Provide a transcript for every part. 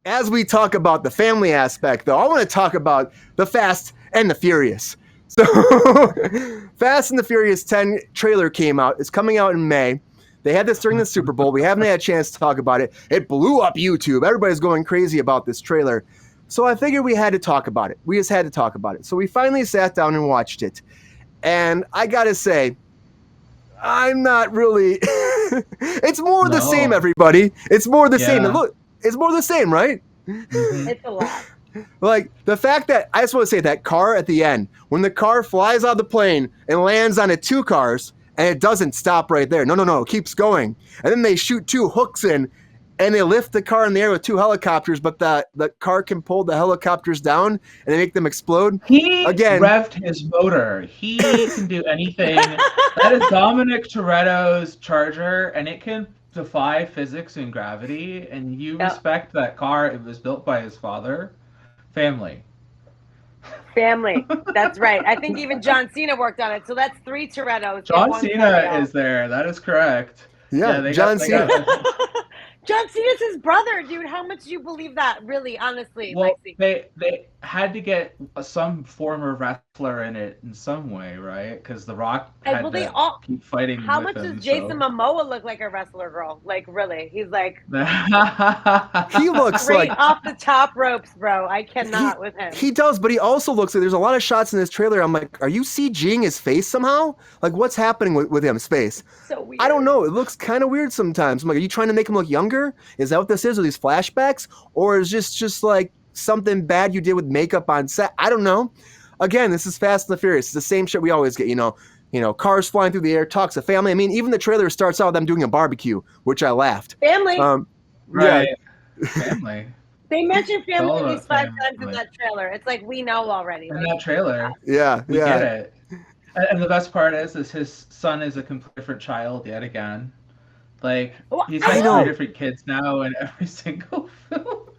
as we talk about the family aspect, though, I want to talk about the Fast and the Furious. So, Fast and the Furious 10 trailer came out. It's coming out in May. They had this during the Super Bowl. We haven't had a chance to talk about it. It blew up YouTube. Everybody's going crazy about this trailer. So I figured we had to talk about it. We just had to talk about it. So we finally sat down and watched it. And I got to say, I'm not really... It's more the same, everybody. It's more the same. And look, it's more the same, right? It's a lot. Like, the fact that, I just want to say, that car at the end, when the car flies out of the plane and lands onto two cars, and it doesn't stop right there. No, it keeps going. And then they shoot two hooks in, and they lift the car in the air with two helicopters, but the car can pull the helicopters down, and they make them explode. He revved his motor. He can do anything. That is Dominic Toretto's Charger, and it can defy physics and gravity, and you respect that car. It was built by his father. Family. That's right. I think even John Cena worked on it. So that's 3 Torettos. John Cena is there. That is correct. Yeah, John Cena. John Cena's his brother, dude. How much do you believe that? Really, honestly, well, Lexi? They had to get some former wrestler in it in some way, right? Because The Rock had to keep fighting. How much does Jason Momoa look like a wrestler, girl? Like, really? He's like he looks straight like off the top ropes, bro. I cannot with him. He does, but he also looks like there's a lot of shots in this trailer. I'm like, are you CGing his face somehow? Like, what's happening with his face? So weird. I don't know. It looks kind of weird sometimes. I'm like, are you trying to make him look younger? Is that what this is? Are these flashbacks? Or is this just like something bad you did with makeup on set? I don't know. Again, this is Fast and the Furious. It's the same shit we always get, you know, cars flying through the air, talks of family. I mean, even the trailer starts out with them doing a barbecue, which I laughed. Family. Right. Yeah. Family. They mentioned family at least 5 times in that trailer. It's like we know already. In that trailer. Yeah. We get it. And the best part is his son is a completely different child yet again. Like, he's got 3 different kids now in every single film.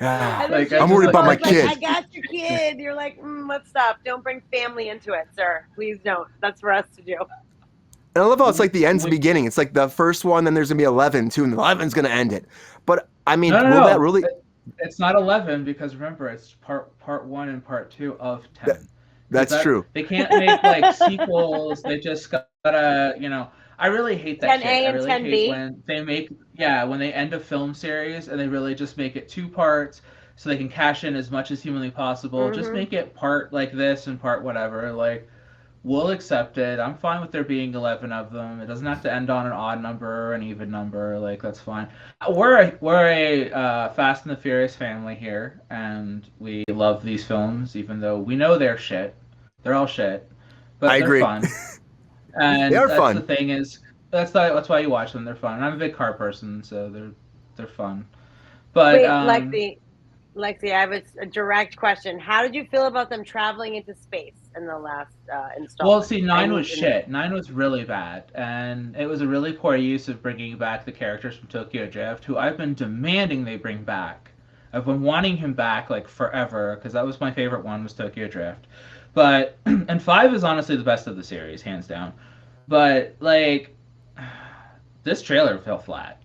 Yeah. Like, I'm worried about my kid. I got your kid. You're like, let's stop. Don't bring family into it, sir. Please don't. That's for us to do. And I love how it's like the end's the beginning. It's like the first one, then there's going to be 11, too, and 11's going to end it. But, I mean, will that really... It's not 11 because, remember, it's part 1 and part 2 of 10. That's true. They can't make, like, sequels. They just gotta, you know... I really hate that 10A shit. I really and 10B. hate when they make, when they end a film series and they really just make it 2 parts so they can cash in as much as humanly possible. Just make it part like this and part whatever. Like, we'll accept it. I'm fine with there being 11 of them. It doesn't have to end on an odd number or an even number. Like, that's fine. We're a Fast and the Furious family here, and we love these films, even though we know they're shit. They're all shit, but they're agree. fun. And They're fun. The thing is, that's why you watch them. They're fun. And I'm a big car person, so they're fun. But wait, Lexi, I have a direct question. How did you feel about them traveling into space in the last installment? Well, see, 9 was shit. 9 was really bad, and it was a really poor use of bringing back the characters from Tokyo Drift, who I've been demanding they bring back. I've been wanting him back like forever because that was my favorite one, was Tokyo Drift. But and 5 is honestly the best of the series, hands down. But like, this trailer fell flat.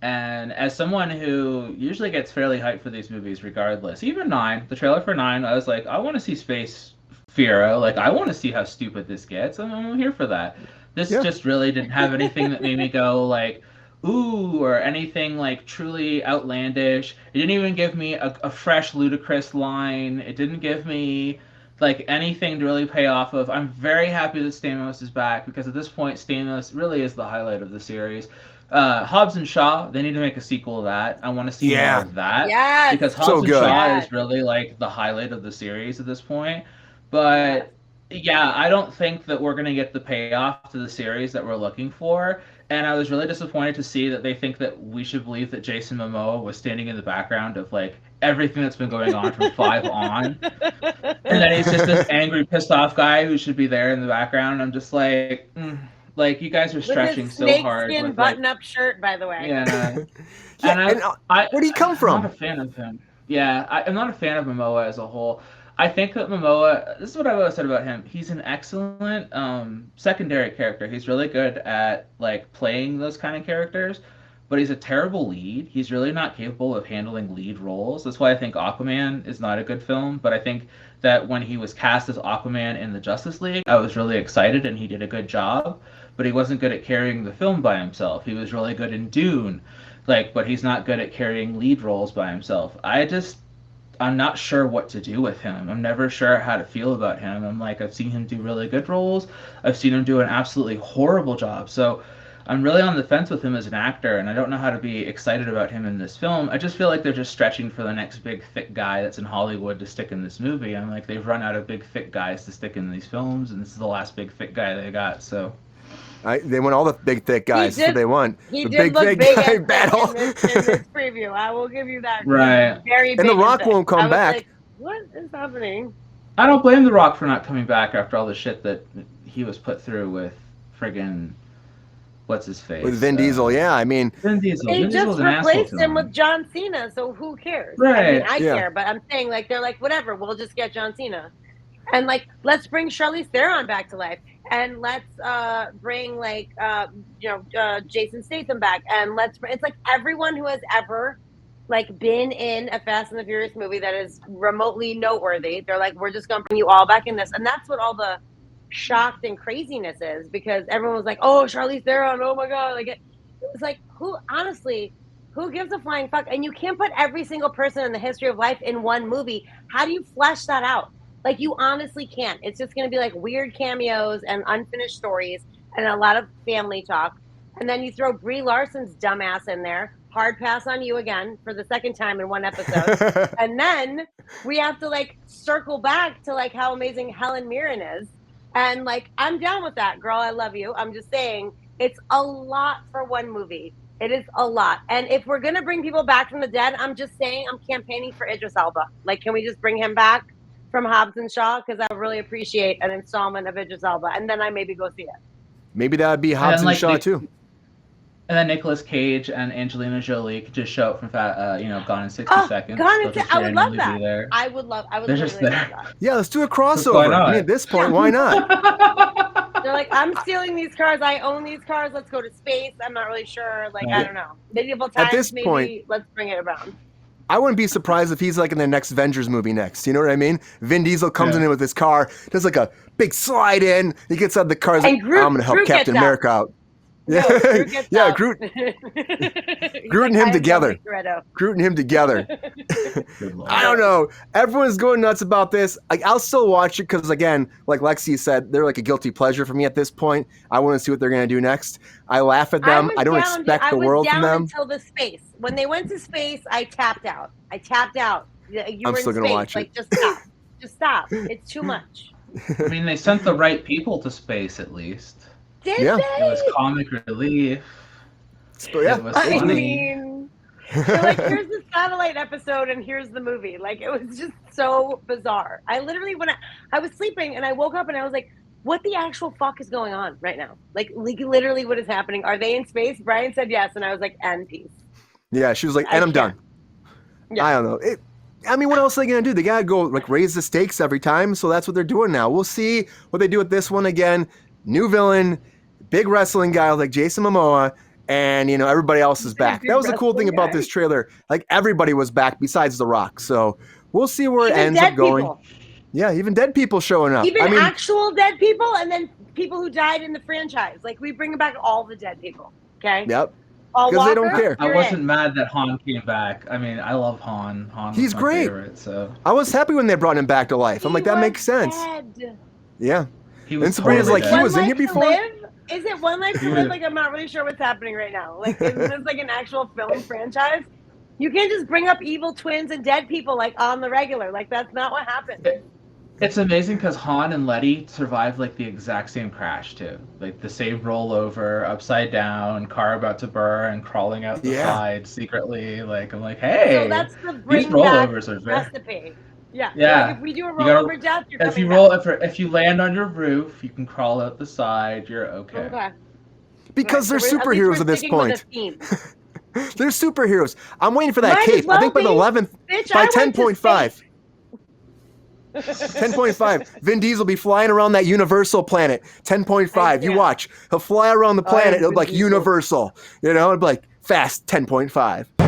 And as someone who usually gets fairly hyped for these movies regardless, even 9, the trailer for 9, I was like, I want to see Space Fiero. Like, I want to see how stupid this gets. I'm here for that. This just really didn't have anything that made me go like, ooh, or anything like truly outlandish. It didn't even give me a fresh, ludicrous line. It didn't give me like anything to really pay off of. I'm very happy that Stamos is back because at this point, Stamos really is the highlight of the series. Hobbs and Shaw, they need to make a sequel of that. I want to see more of that. Yes. Because Hobbs and Shaw is really like the highlight of the series at this point. But yeah, I don't think that we're going to get the payoff to the series that we're looking for. And I was really disappointed to see that they think that we should believe that Jason Momoa was standing in the background of like everything that's been going on from 5 on. And then he's just this angry, pissed off guy who should be there in the background. I'm just like, like you guys are stretching so hard. With his button-up shirt, by the way. Yeah. And where do you come from? I'm not a fan of him. Yeah, I'm not a fan of Momoa as a whole. I think that Momoa, this is what I've always said about him. He's an excellent secondary character. He's really good at like playing those kind of characters. but he's a terrible lead. He's really not capable of handling lead roles. That's why I think Aquaman is not a good film. But I think that when he was cast as Aquaman in the Justice League, I was really excited and he did a good job. But he wasn't good at carrying the film by himself. He was really good in Dune, but he's not good at carrying lead roles by himself. I'm not sure what to do with him. I'm never sure how to feel about him. I've seen him do really good roles. I've seen him do an absolutely horrible job. So I'm really on the fence with him as an actor, and I don't know how to be excited about him in this film. I just feel like they're just stretching for the next big, thick guy that's in Hollywood to stick in this movie. I'm like, they've run out of big, thick guys to stick in these films, and this is the last big, thick guy they got, so... They want all the big, thick guys. That's what they want. He the did big, look thick big guy in battle. this preview. I will give you that. Right. Very big. And The Rock won't come back. Like, what is happening? I don't blame The Rock for not coming back after all the shit that he was put through with friggin' what's his face? With Vin Diesel, yeah. I mean, Vin Diesel. They Vin just Diesel's an asshole replaced to him with John Cena, so who cares? Right. I care, but I'm saying they're like, whatever, we'll just get John Cena. And let's bring Charlize Theron back to life. And let's bring Jason Statham back. And it's like everyone who has ever been in a Fast and the Furious movie that is remotely noteworthy. They're like, we're just gonna bring you all back in this. And that's what all the shocked and craziness is, because everyone was like, oh, Charlize Theron, oh my god, it was like, who gives a flying fuck? And you can't put every single person in the history of life in one movie. How do you flesh that out? You honestly can't. It's just going to be weird cameos and unfinished stories and a lot of family talk. And then you throw Brie Larson's dumbass in there. Hard pass on you again for the second time in one episode. And then we have to circle back to how amazing Helen Mirren is. And I'm down with that, girl. I love you. I'm just saying it's a lot for one movie. It is a lot. And if we're going to bring people back from the dead, I'm just saying I'm campaigning for Idris Elba. Can we just bring him back from Hobbs and Shaw? Because I really appreciate an installment of Idris Elba, and then I maybe go see it. Maybe that would be Hobbs and Shaw too. And then Nicolas Cage and Angelina Jolie could just show up from Gone in 60 Seconds. I would love that. There. I would They're just there. Love that. Yeah, let's do a crossover. I mean, at this point, why not? They're like, I'm stealing these cars. I own these cars. Let's go to space. I'm not really sure. I don't know. Medieval times. At this point, let's bring it around. I wouldn't be surprised if he's in the next Avengers movie next. You know what I mean? Vin Diesel comes in with his car, does a big slide in. He gets out of the car. He's like, I'm going to help Captain America out. Yeah, no, Groot and him together. Groot and him together. I don't know. Everyone's going nuts about this. I'll still watch it because, again, like Lexi said, they're a guilty pleasure for me at this point. I want to see what they're going to do next. I laugh at them. I don't expect the world from them. Until the space. When they went to space, I tapped out. I'm still going to watch it. Just stop. Just stop. It's too much. I mean, they sent the right people to space at least. Did they? It was comic relief. Yeah. It was funny. I mean, they're here's the satellite episode and here's the movie. It was just so bizarre. I literally, when I was sleeping and I woke up and I was like, what the actual fuck is going on right now? Literally what is happening? Are they in space? Brian said yes. And I was like, and peace. Yeah, she was like, and I'm done. Yeah. I don't know. I mean, what else are they going to do? They got to go raise the stakes every time. So that's what they're doing now. We'll see what they do with this one again. New villain, big wrestling guy like Jason Momoa, and everybody else is back. That was the cool thing about this trailer. Everybody was back besides The Rock. So we'll see where it ends up going. People. Yeah, even dead people showing up. Even actual dead people, and then people who died in the franchise. We bring back all the dead people. Okay. Yep. Because they don't care. I wasn't mad that Han came back. I mean, I love Han. He's great. Favorite, so I was happy when they brought him back to life. I'm like, that makes sense. Dead. Yeah. And Sabrina's like, he was in here before? Is it One Life to Live? I'm not really sure what's happening right now. Is this an actual film franchise? You can't just bring up evil twins and dead people on the regular. That's not what happened. It's amazing because Han and Letty survived the exact same crash too. The same rollover, upside down, car about to burn, crawling out the side secretly. I'm like, hey, so that's the these rollovers are very recipe. Yeah. Yeah. If we do a rollover death, you're if you coming roll back. if you land on your roof, you can crawl out the side. You're okay. Because they're superheroes at this point. They're superheroes. I'm waiting for that cape. I think by the 11th, by 10.5. 10.5. Vin Diesel will be flying around that Universal planet. 10.5. You watch. He'll fly around the planet. It'll be Universal. It'll be Fast 10.5.